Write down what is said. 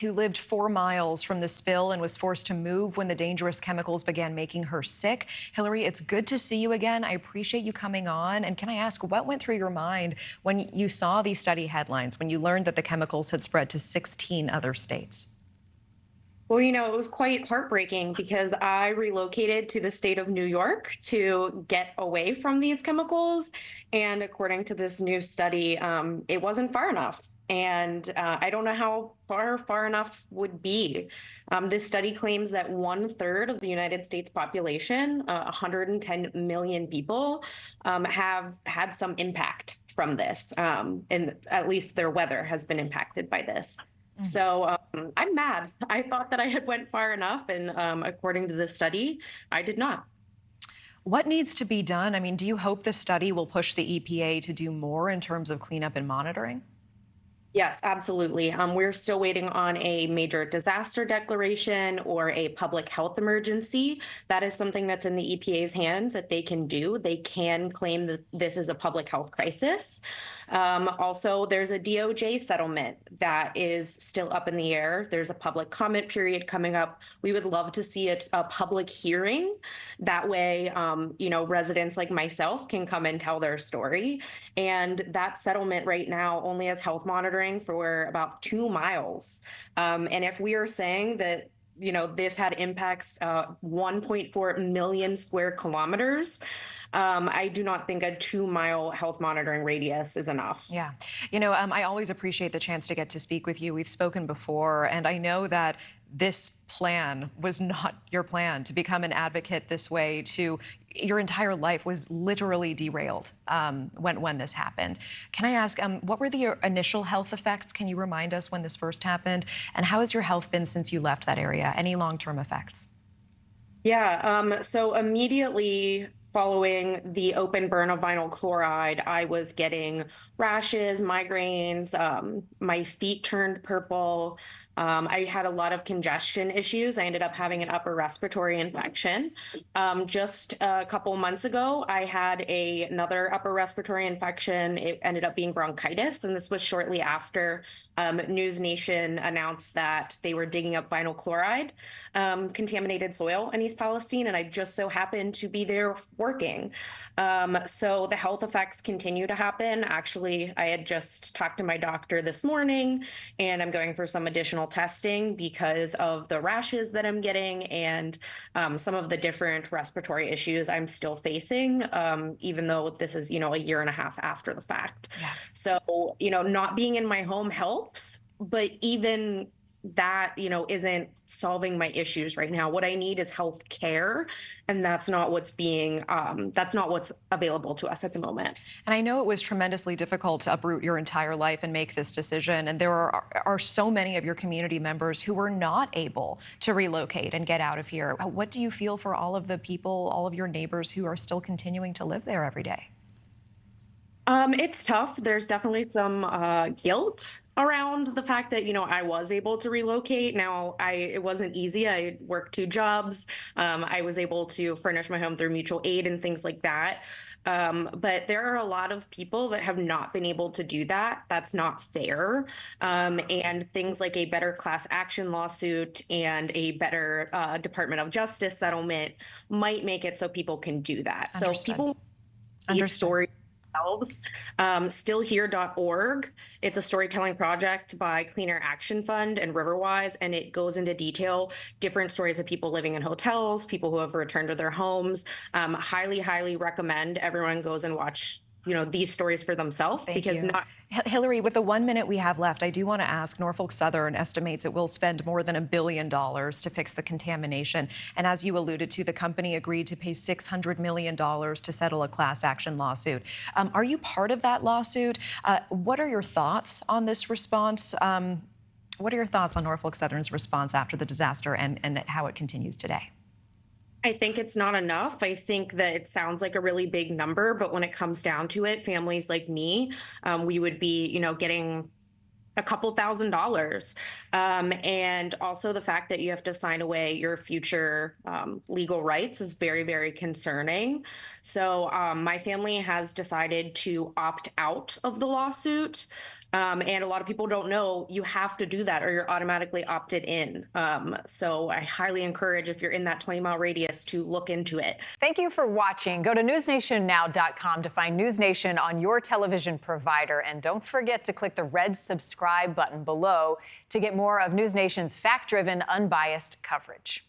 who lived 4 miles from the spill and was forced to move when the dangerous chemicals began making her sick. Hilary, it's good to see you again. I appreciate you coming on. And can I ask, what went through your mind when you saw these study headlines, when you learned that the chemicals had spread to 16 other states? Well, it was quite heartbreaking because I relocated to the state of New York to get away from these chemicals. And according to this new study, it wasn't far enough. And I don't know how far enough would be. This study claims that 1/3 of the United States population, 110 million people, have had some impact from this. And at least their weather has been impacted by this. So I'm mad. I thought that I had went far enough, and according to the study, I did not. What needs to be done? I mean, do you hope this study will push the EPA to do more in terms of cleanup and monitoring? Yes, absolutely. We're still waiting on a major disaster declaration or a public health emergency. That is something that's in the EPA's hands that they can do. They can claim that this is a public health crisis. Also, there's a DOJ settlement that is still up in the air. There's a public comment period coming up. We would love to see a public hearing. That way, residents like myself can come and tell their story. And that settlement right now only has health monitoring for about 2 miles. And if we are saying that this had impacts 1.4 million square kilometers. I do not think a 2-mile health monitoring radius is enough. Yeah. I always appreciate the chance to get to speak with you. We've spoken before, and I know that this plan was not your plan to become an advocate this way. Your entire life was literally derailed when this happened. Can I ask, what were the initial health effects? Can you remind us when this first happened? And how has your health been since you left that area? Any long-term effects? Yeah, so immediately following the open burn of vinyl chloride, I was getting rashes, migraines, my feet turned purple. I had a lot of congestion issues. I ended up having an upper respiratory infection. Just a couple months ago, I had another upper respiratory infection. It ended up being bronchitis, and this was shortly after NewsNation announced that they were digging up vinyl chloride, contaminated soil in East Palestine, and I just so happened to be there working. So the health effects continue to happen. Actually, I had just talked to my doctor this morning, and I'm going for some additional testing because of the rashes that I'm getting and some of the different respiratory issues I'm still facing, even though this is, a year and a half after the fact. Yeah. So, not being in my home helps, but even that, isn't solving my issues right now. What I need is health care, and that's not what's available to us at the moment. And I know it was tremendously difficult to uproot your entire life and make this decision. And there are so many of your community members who were not able to relocate and get out of here. What do you feel for all of the people, all of your neighbors who are still continuing to live there every day? It's tough. There's definitely some guilt around the fact that, I was able to relocate. Now, it wasn't easy. I worked 2 jobs. I was able to furnish my home through mutual aid and things like that. But there are a lot of people that have not been able to do that. That's not fair. And things like a better class action lawsuit and a better Department of Justice settlement might make it so people can do that. Understood. So people these Understood. stories themselves. Stillhere.org. It's a storytelling project by Clean Air Action Fund and Riverwise, and it goes into detail different stories of people living in hotels, people who have returned to their homes. Highly recommend everyone goes and watch these stories for themselves. Thank because you. not Hilary, with the 1 minute we have left, I do want to ask, Norfolk Southern estimates it will spend more than $1 billion to fix the contamination. And as you alluded to, the company agreed to pay $600 million to settle a class action lawsuit. Are you part of that lawsuit? What are your thoughts on this response? What are your thoughts on Norfolk Southern's response after the disaster and how it continues today? I think it's not enough. I think that it sounds like a really big number, but when it comes down to it, families like me, we would be, getting a couple $1,000s. And also the fact that you have to sign away your future legal rights is very concerning. So my family has decided to opt out of the lawsuit. And a lot of people don't know you have to do that or you're automatically opted in. So I highly encourage, if you're in that 20-mile radius, to look into it. Thank you for watching. Go to newsnationnow.com to find NewsNation on your television provider. And don't forget to click the red subscribe button below to get more of NewsNation's fact-driven, unbiased coverage.